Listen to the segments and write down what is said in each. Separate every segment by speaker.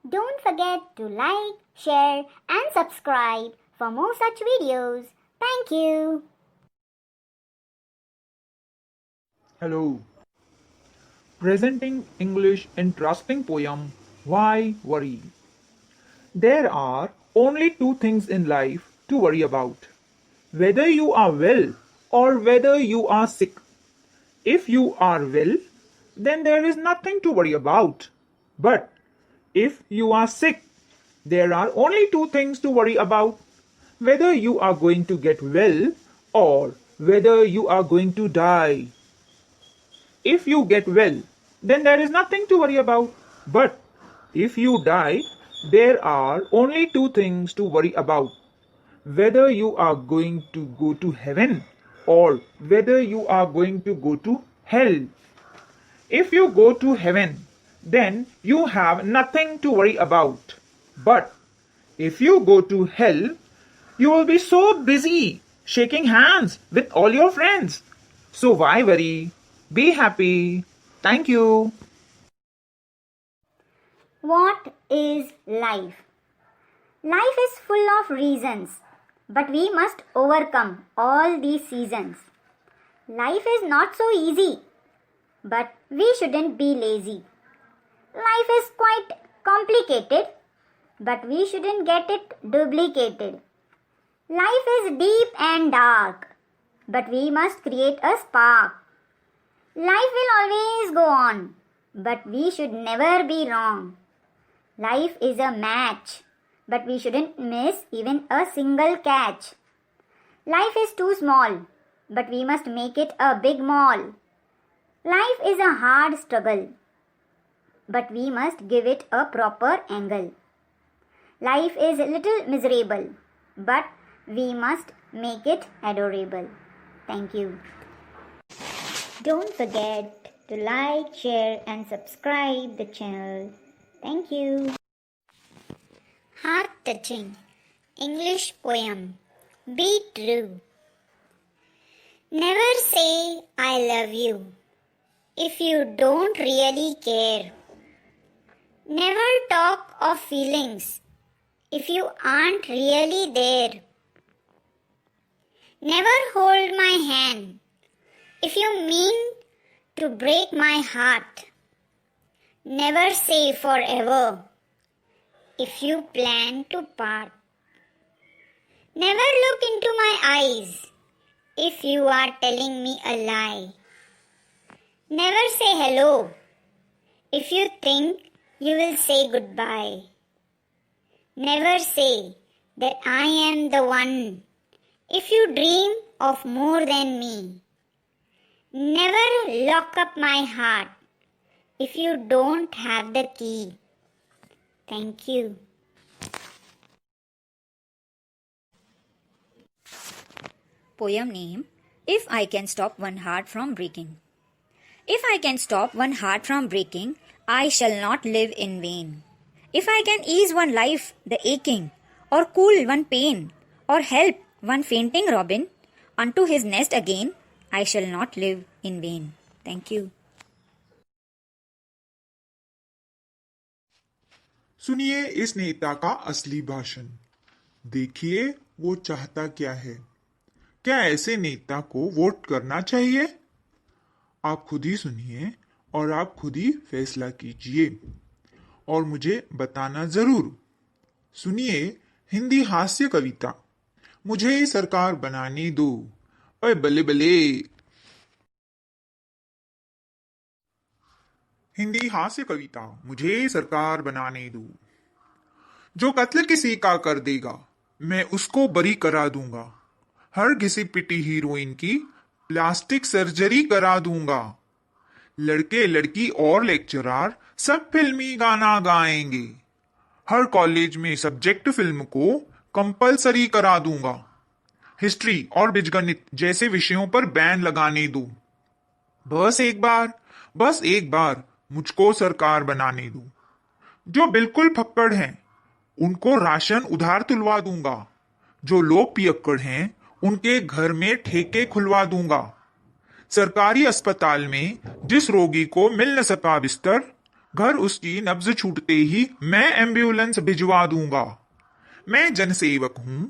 Speaker 1: Don't forget to like, share and subscribe for more such videos. Thank you.
Speaker 2: Hello. Presenting English interesting poem Why Worry? There are only two things in life to worry about. Whether you are well or whether you are sick. If you are well, then there is nothing to worry about. But if you are sick, there are only two things to worry about. Whether you are going to get well or whether you are going to die. If you get well, then there is nothing to worry about. But if you die, there are only two things to worry about. Whether you are going to go to heaven or whether you are going to go to hell. If you go to heaven, then you have nothing to worry about. But if you go to hell, you will be so busy shaking hands with all your friends. So why worry? Be happy. Thank you.
Speaker 1: What is life? Life is full of reasons, but we must overcome all these seasons. Life is not so easy, but we shouldn't be lazy. Life is quite complicated, but we shouldn't get it duplicated. Life is deep and dark, but we must create a spark. Life will always go on, but we should never be wrong. Life is a match, but we shouldn't miss even a single catch. Life is too small, but we must make it a big mall. Life is a hard struggle, but we must give it a proper angle. Life is little miserable, but we must make it adorable. Thank you. Don't forget to like, share and subscribe the channel. Thank you. Heart-touching English poem. Be true. Never say I love you if you don't really care. Never talk of feelings if you aren't really there. Never hold my hand if you mean to break my heart. Never say forever if you plan to part. Never look into my eyes if you are telling me a lie. Never say hello if you think you will say goodbye. Never say that I am the one if you dream of more than me. Never lock up my heart if you don't have the key. Thank you.
Speaker 3: Poem name If I Can Stop One Heart from Breaking. If I can stop one heart from breaking, I shall not live in vain. If I can ease one life, the aching, or cool one pain, or help one fainting robin unto his nest again, I shall not live in vain. Thank you.
Speaker 4: सुनिए इस नेता का असली भाषण। देखिए वो चाहता क्या है। क्या ऐसे नेता को वोट करना चाहिए? आप खुद ही सुनिए और आप खुद ही फैसला कीजिए और मुझे बताना जरूर। सुनिए हिंदी हास्य कविता मुझे सरकार बनाने दो। ओए बल्ले बल्ले। हिंदी हास्य कविता मुझे सरकार बनाने दो। जो कत्ल किसी का कर देगा मैं उसको बरी करा दूंगा। हर घिसी पिटी हीरोइन की प्लास्टिक सर्जरी करा दूंगा। लड़के लड़की और लेक्चरर सब फिल्मी गाना गाएंगे। हर कॉलेज में सब्जेक्ट फिल्म को कंपलसरी करा दूंगा। हिस्ट्री और बीजगणित जैसे विषयों पर बैन लगाने दो। बस एक बार मुझको सरकार बनाने दो। जो बिल्कुल फक्कड़ हैं उनको राशन उधार तुलवा दूंगा। जो लोग पियक्कड़ हैं उनके घर में ठेके खुलवा दूंगा। सरकारी अस्पताल में जिस रोगी को मिल न सका बिस्तर घर उसकी नब्ज छूटते ही मैं एम्बुलेंस भिजवा दूंगा। मैं जनसेवक हूं,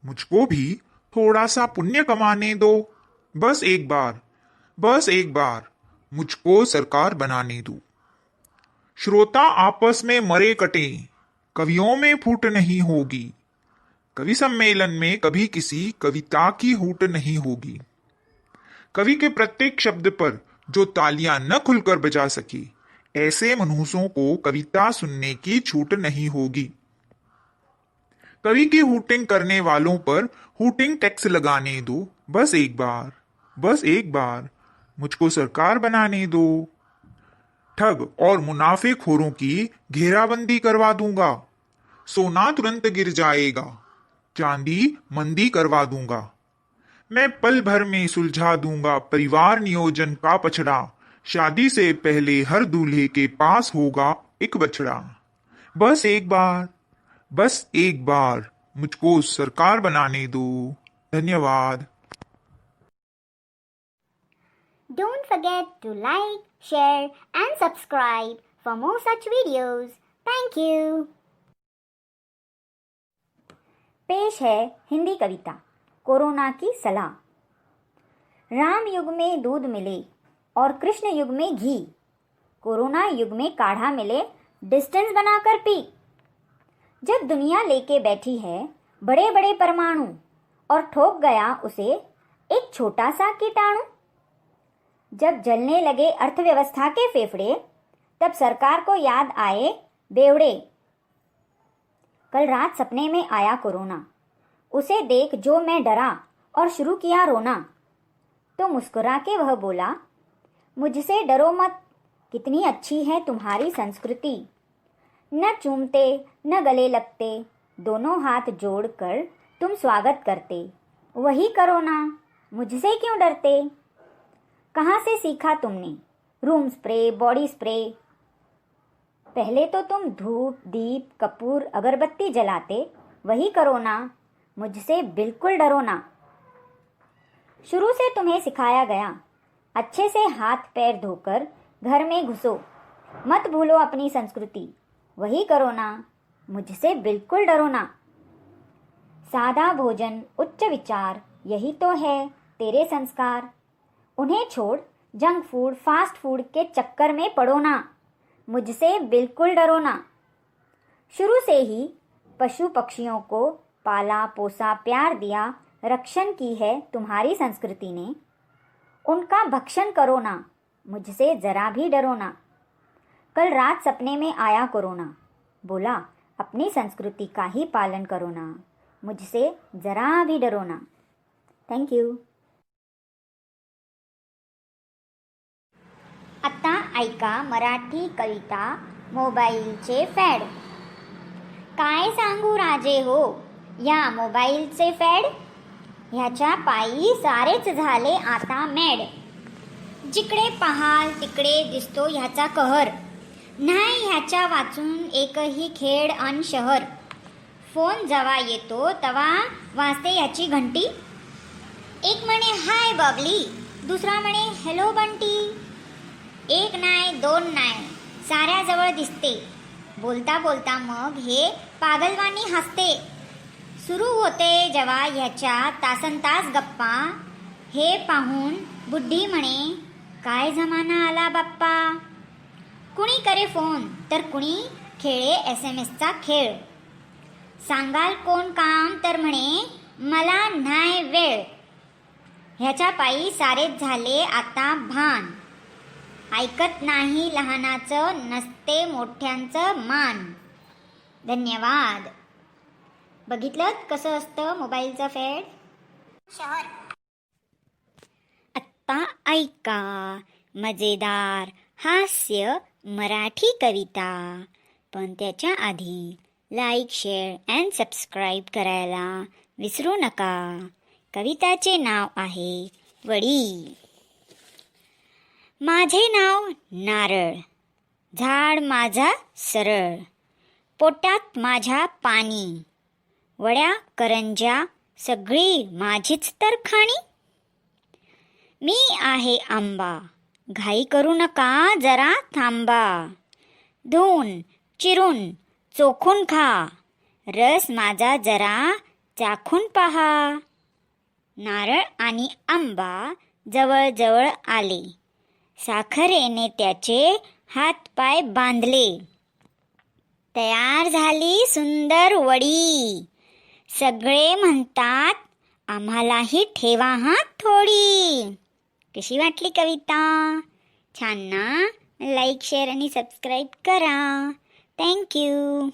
Speaker 4: मुझको भी थोड़ा सा पुण्य कमाने दो। बस एक बार मुझको सरकार बनाने दो। श्रोता आपस में मरे कटे, कवियों में फूट नहीं होगी। कवि सम्मेलन में कभी किसी कविता की हूट नहीं होगी। कवि के प्रत्येक शब्द पर जो तालियां न खुलकर बजा सके, ऐसे मनहूसों को कविता सुनने की छूट नहीं होगी। कवि की हूटिंग करने वालों पर हूटिंग टैक्स लगाने दो। बस एक बार मुझको सरकार बनाने दो। ठग और मुनाफेखोरों की घेराबंदी करवा दूंगा। सोना तुरंत गिर जाएगा, चांदी मंदी करवा दूंगा। मैं पल भर में सुलझा दूंगा परिवार नियोजन का पछड़ा। शादी से पहले हर दूल्हे के पास होगा एक बछड़ा। बस एक बार मुझको सरकार बनाने दो। धन्यवाद।
Speaker 1: Don't forget to like, share and subscribe for more such videos. Thank you.
Speaker 3: पेश है हिंदी कविता कोरोना की सलाह। राम युग में दूध मिले और कृष्ण युग में घी, कोरोना युग में काढ़ा मिले डिस्टेंस बनाकर पी। जब दुनिया लेके बैठी है बड़े बड़े परमाणु और ठोक गया उसे एक छोटा सा कीटाणु। जब जलने लगे अर्थव्यवस्था के फेफड़े, तब सरकार को याद आए बेवड़े। कल रात सपने में आया कोरोना, उसे देख जो मैं डरा और शुरू किया रोना। तो मुस्कुरा के वह बोला, मुझसे डरो मत, कितनी अच्छी है तुम्हारी संस्कृति। न चूमते न गले लगते, दोनों हाथ जोड़कर तुम स्वागत करते। वही कोरोना, मुझसे क्यों डरते। कहाँ से सीखा तुमने रूम स्प्रे, बॉडी स्प्रे। पहले तो तुम धूप, दीप, कपूर, अगरबत्ती जलाते। वही कोरोना, मुझसे बिल्कुल डरो ना। शुरू से तुम्हें सिखाया गया, अच्छे से हाथ पैर धोकर घर में घुसो, मत भूलो अपनी संस्कृति। वही कोरोना, मुझसे बिल्कुल डरो ना। सादा भोजन, उच्च विचार, यही तो है तेरे संस्कार। उन्हें छोड़ जंक फूड, फास्ट फूड के चक्कर में पड़ो ना। मुझसे बिल्कुल डरो ना। शुरू से ही पशु पक्षियों को पाला पोसा, प्यार दिया, रक्षण की है तुम्हारी संस्कृति ने। उनका भक्षण करो ना, मुझसे जरा भी डरो ना। कल रात सपने में आया कोरोना, बोला अपनी संस्कृति का ही पालन करो ना, मुझसे जरा भी डरो ना। Thank you.
Speaker 1: आता ऐका मराठी कविता मोबाईलचे फॅड। काय सांगू राजे हो या मोबाईलचे फॅड। ह्याच्या पायी सारेच झाले आता मॅड। जिकडे पाहाल तिकडे दिसतो ह्याचा कहर। नाही ह्याच्या वाचून एकही खेड अन शहर। फोन जेव्हा येतो तेव्हा वाजते ह्याची घंटी। एक म्हणे हाय बबली, दुसरा म्हणे हॅलो बंटी। एक नाही दोन नाही साऱ्याजवळ दिसते। बोलता बोलता मग हे पागलवाणी हसते। सुरू होते जेव्हा ह्याच्या तासनतास गप्पा। हे पाहून बुड्ढी म्हणे काय जमाना आला बाप्पा। कुणी करे फोन तर कुणी खेळे SMS चा खेळ। सांगाल कोण काम तर म्हणे मला नाही वेळ। ह्याच्या पायी सारेच झाले आता भान। ऐकत नाही लहानाचं, नसते मोठ्यांचं मान। धन्यवाद। बघितलं कसं असतं मोबाईलचं फॅड। शहर।
Speaker 3: आत्ता ऐका मजेदार हास्य मराठी कविता, पण त्याच्या आधी लाईक, शेअर अँड सबस्क्राईब करायला विसरू नका। कविताचे नाव आहे वडी। माझे नाव नारळ, झाड माझा सरळ, पोटात माझ्या पाणी, वड्या करंज्या सगळी माझीच तर खाणी। मी आहे आंबा, घाई करू नका जरा थांबा,
Speaker 1: धुवून चिरून चोखून खा. रस माझा जरा चाखून पहा. नारळ आणि आंबा जवळ आले. साखरेने त्याचे हातपाय बांधले. तयार झाली सुंदर वडी. सगळे म्हणतात आम्हालाही ठेवा हां थोडी. कशी वाटली कविता? छान ना? लाईक शेअर आणि सबस्क्राईब करा. थँक्यू.